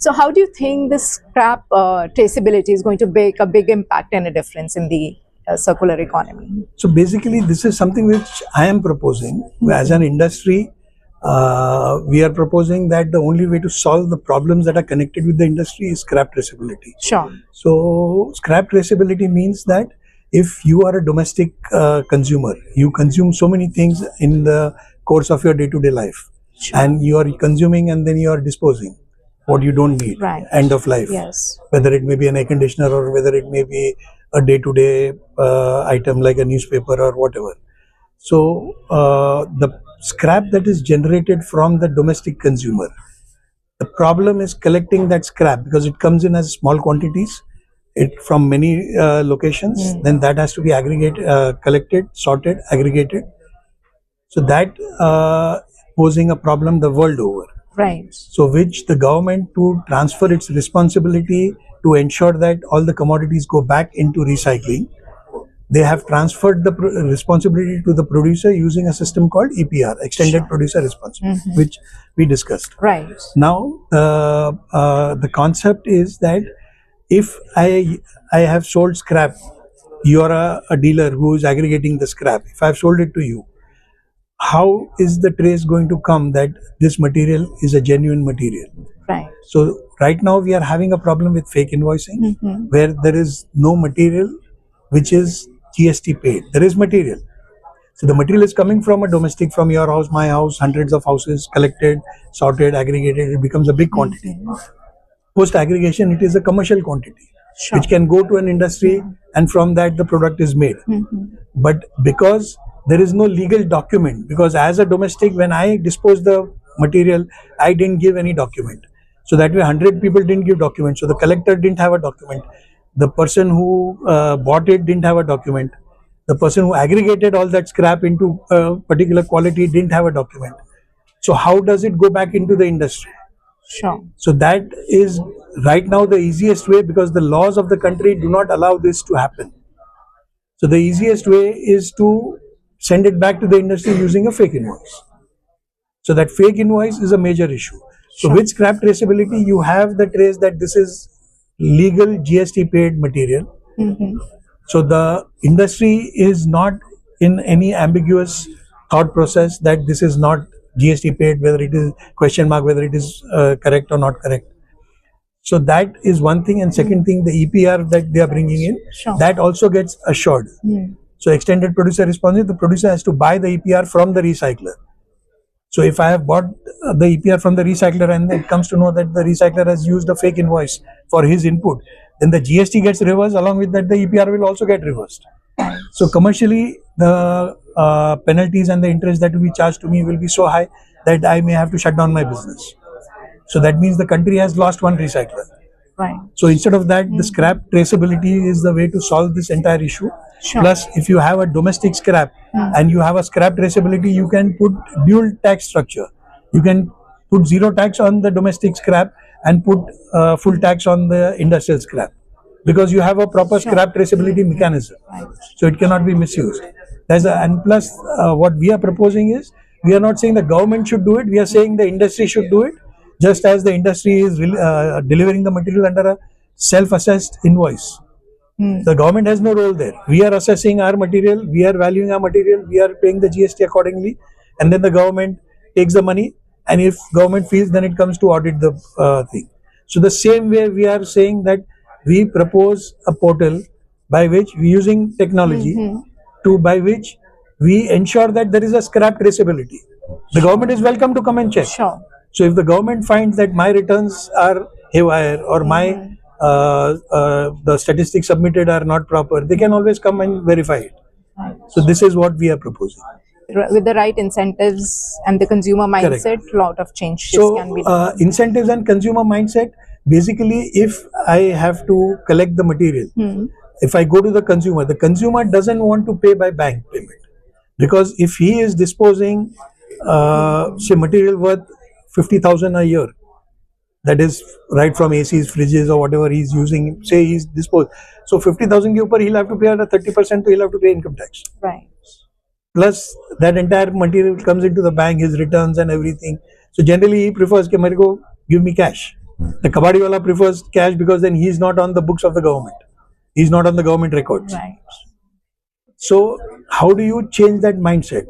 So how do you think this scrap traceability is going to make a big impact and a difference in the circular economy? So basically, this is something which I am proposing. As an industry, we are proposing that the only way to solve the problems that are connected with the industry is scrap traceability. Sure. So scrap traceability means that if you are a domestic consumer, you consume so many things in the course of your day-to-day life, Sure. and you are consuming and then you are disposing what you don't need, Right. end of life. Yes. Whether it may be an air conditioner or whether it may be a day-to-day item like a newspaper or whatever. So the scrap that is generated from the domestic consumer, the problem is collecting that scrap because it comes in as small quantities, from many locations. Then that has to be aggregated, collected, sorted, aggregated. So that posing a problem the world over. Right. So which the government to transfer its responsibility to ensure that all the commodities go back into recycling, they have transferred the responsibility to the producer using a system called EPR, Extended Producer Responsibility, which we discussed. Right. Now, the concept is that if I have sold scrap, you are a dealer who is aggregating the scrap. If I have sold it to you, how is the trace going to come that this material is a genuine material? Right. So right now we are having a problem with fake invoicing, where there is no material which is GST paid. There is material. So the material is coming from a domestic, from your house, my house, hundreds of houses, collected, sorted, aggregated. It becomes a big quantity. Post aggregation, it is a commercial quantity, Sure. which can go to an industry, and from that the product is made. But because there is no legal document, because as a domestic, when I dispose the material, I didn't give any document. So that way 100 people didn't give document. So the collector didn't have a document. The person who bought it didn't have a document. The person who aggregated all that scrap into a particular quality didn't have a document. So how does it go back into the industry? Sure. So that is right now the easiest way, because the laws of the country do not allow this to happen. So the easiest way is to send it back to the industry using a fake invoice. So that fake invoice is a major issue. So with scrap traceability, you have the trace that this is legal GST paid material. So the industry is not in any ambiguous thought process that this is not GST paid, whether it is question mark, whether it is correct or not correct. So that is one thing. And second thing, the EPR that they are bringing in, that also gets assured. So extended producer responsibility, the producer has to buy the EPR from the recycler. So if I have bought the EPR from the recycler and it comes to know that the recycler has used a fake invoice for his input, then the GST gets reversed. Along with that, the EPR will also get reversed. So commercially, the penalties and the interest that will be charged to me will be so high that I may have to shut down my business. So that means the country has lost one recycler. Right. So instead of that, the scrap traceability is the way to solve this entire issue. Sure. Plus, if you have a domestic scrap and you have a scrap traceability, you can put dual tax structure. You can put zero tax on the domestic scrap and put full tax on the industrial scrap, because you have a proper scrap traceability mechanism. Right. So it cannot be misused. And plus, what we are proposing is, we are not saying the government should do it. We are saying the industry should do it. Just as the industry is delivering the material under a self-assessed invoice. The government has no role there. We are assessing our material, we are valuing our material, we are paying the GST accordingly, and then the government takes the money, and if government feels, then it comes to audit the thing. So the same way we are saying that we propose a portal by which we using technology by which we ensure that there is a scrap traceability. The government is welcome to come and check. Sure. So if the government finds that my returns are haywire or my the statistics submitted are not proper, they can always come and verify it. So this is what we are proposing. With the right incentives and the consumer mindset, a lot of changes can be done. Incentives and consumer mindset, basically, if I have to collect the material, if I go to the consumer doesn't want to pay by bank payment, because if he is disposing say material worth 50,000 a year, that is right from ACs, fridges or whatever he's using, say he's disposed. So 50,000 ke upar he'll have to pay under 30%, he'll have to pay income tax. Right. Plus that entire material comes into the bank, his returns and everything. So generally he prefers, give me cash. The kabadiwala prefers cash because then he's not on the books of the government. He's not on the government records. Right. So how do you change that mindset?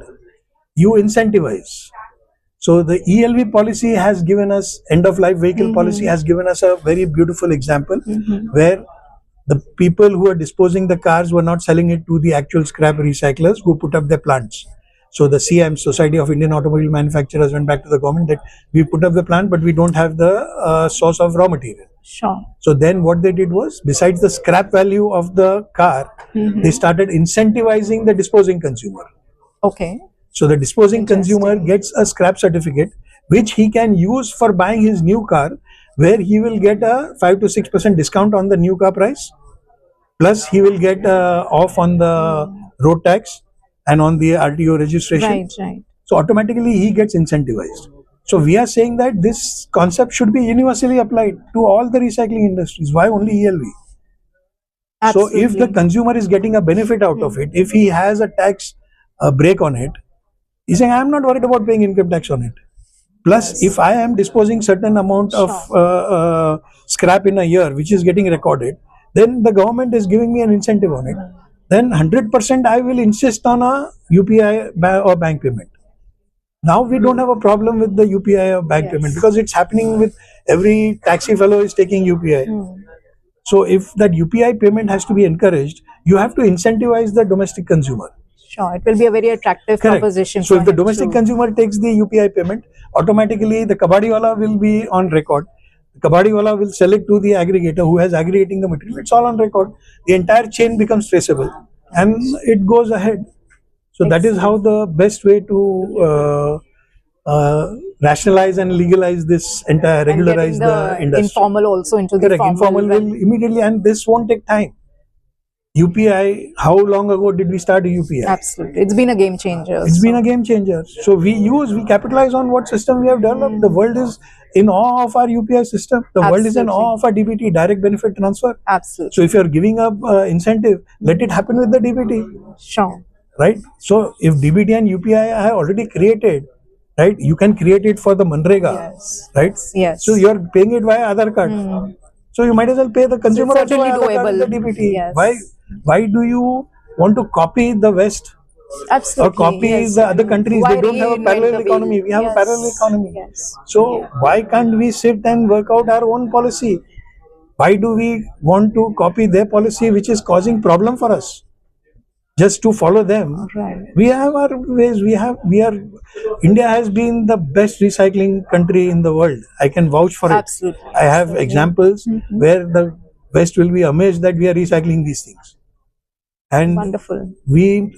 You incentivize. So the ELV policy has given us, end of life vehicle policy has given us a very beautiful example where the people who are disposing the cars were not selling it to the actual scrap recyclers who put up their plants. So the CIM, Society of Indian Automobile Manufacturers, went back to the government that we put up the plant but we don't have the source of raw material. Sure. So then what they did was, besides the scrap value of the car, they started incentivizing the disposing consumer. Okay. So the disposing consumer gets a scrap certificate which he can use for buying his new car, where he will get a 5 to 6% discount on the new car price, plus he will get off on the road tax and on the RTO registration. Right, right. So automatically he gets incentivized. So we are saying that this concept should be universally applied to all the recycling industries. Why only ELV? Absolutely. So if the consumer is getting a benefit out of it, if he has a tax break on it, he's saying, I'm not worried about paying income tax on it. Plus, if I am disposing certain amount of scrap in a year, which is getting recorded, then the government is giving me an incentive on it. Then 100% I will insist on a UPI or bank payment. Now we don't have a problem with the UPI or bank payment because it's happening with every taxi fellow is taking UPI. So if that UPI payment has to be encouraged, you have to incentivize the domestic consumer. Sure, it will be a very attractive proposition. So if the domestic consumer takes the UPI payment, automatically the kabadiwala will be on record. The kabadiwala will sell it to the aggregator who has aggregating the material. It's all on record. The entire chain becomes traceable and it goes ahead. So that is how the best way to rationalize and legalize this entire, regularize the industry. Informal also into the formal. Informal will immediately, and this won't take time. UPI, how long ago did we start UPI? Absolutely. It's been a game changer. It's been a game changer. So we capitalize on what system we have developed. The world is in awe of our UPI system. The world is in awe of our DBT, direct benefit transfer. Absolutely. So if you're giving up incentive, let it happen with the DBT. Sure. Right? So if DBT and UPI are already created, right, you can create it for the Manrega. Yes. Right? Yes. So you're paying it via Aadhaar card. So you might as well pay the consumer also via Aadhaar card with the DBT. Yes. Why do you want to copy the West? Absolutely. Or copy the other countries? They don't have a parallel economy. We have a parallel economy. So why can't we sit and work out our own policy? Why do we want to copy their policy which is causing problem for us? Just to follow them. Right. We have our ways. India has been the best recycling country in the world. I can vouch for it. Absolutely. I have examples where the West will be amazed that we are recycling these things. And wonderful.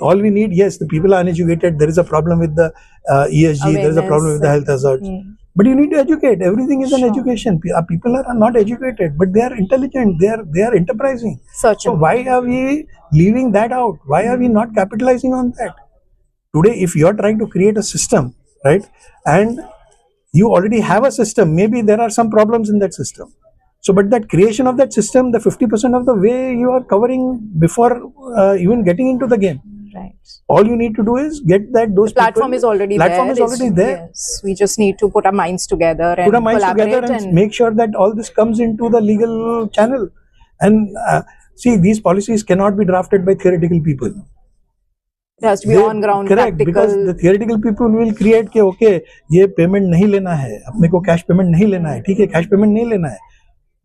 All we need, yes, the people are uneducated. There is a problem with the ESG. There is a problem with the health hazards. But you need to educate. Everything is an education. People are not educated, but they are intelligent. They are enterprising. So why are we leaving that out? Why are we not capitalizing on that? Today, if you are trying to create a system, right, and you already have a system, maybe there are some problems in that system. So, but that creation of that system, the 50% of the way you are covering before even getting into the game. Right. All you need to do is get that those the platform is already there. Platform is already there. Yes. We just need to put our minds together and collaborate and make sure that all this comes into the legal channel. And see, these policies cannot be drafted by theoretical people. It has to be on ground, correct, practical. Because the theoretical people will create कि okay, ये payment नहीं लेना है, अपने को cash payment नहीं लेना है, ठीक है, cash payment नहीं लेना है.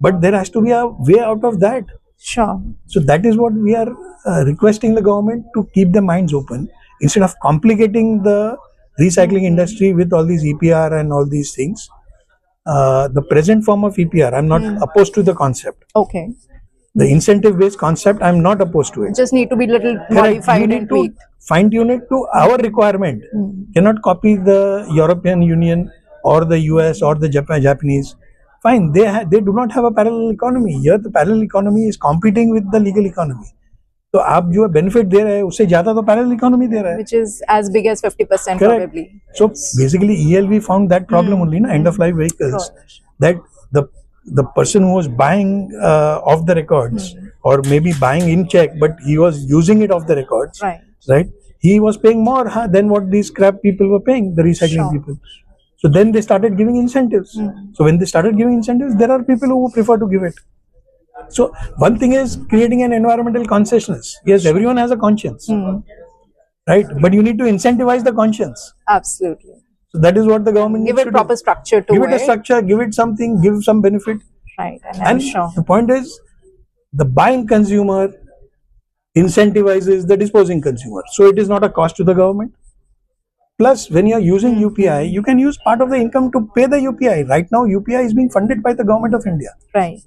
But there has to be a way out of that. Sure. So that is what we are requesting the government to keep their minds open instead of complicating the recycling industry with all these EPR and all these things. The present form of EPR, I'm not opposed to the concept. Okay. The incentive-based concept, I'm not opposed to it. Just need to be little modified and tweaked. Fine-tune it to our requirement. Cannot copy the European Union or the US or the Japanese. Fine, they do not have a parallel economy. Here the parallel economy is competing with the legal economy. So आप जो benefit दे रहे हैं उससे ज़्यादा तो parallel economy दे रहा है. Which is as big as 50% probably. So basically ELV found that problem only, na, end of life vehicles. That the person who was buying off the records or maybe buying in check, but he was using it off the records. Right. He was paying more than what these scrap people were paying, the recycling people. So then they started giving incentives. So when they started giving incentives, there are people who prefer to give it. So one thing is creating an environmental consciousness. Yes, everyone has a conscience, right? But you need to incentivize the conscience. Absolutely. So that is what the government Give needs it to proper do. structure to Give it a structure, give it something, give some benefit. Right, and I'm sure. The point is, the buying consumer incentivizes the disposing consumer. So it is not a cost to the government. Plus, when you are using UPI, you can use part of the income to pay the UPI. Right now, UPI is being funded by the government of India. Right.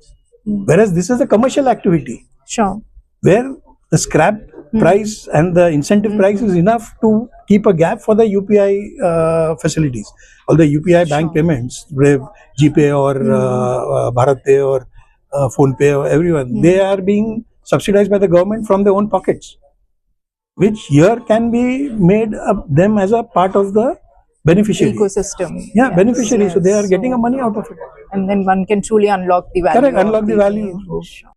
Whereas this is a commercial activity. Sure. Where the scrap price and the incentive price is enough to keep a gap for the UPI facilities. All the UPI bank payments, GPay or Bharat Pay or Phone Pay or everyone, they are being subsidized by the government from their own pockets, which here can be made up them as a part of the beneficiary Ecosystem. Yeah, Yes, beneficiary. yes. So they are getting a money out of it. And then one can truly unlock the value. Correct, unlock the value. Sure.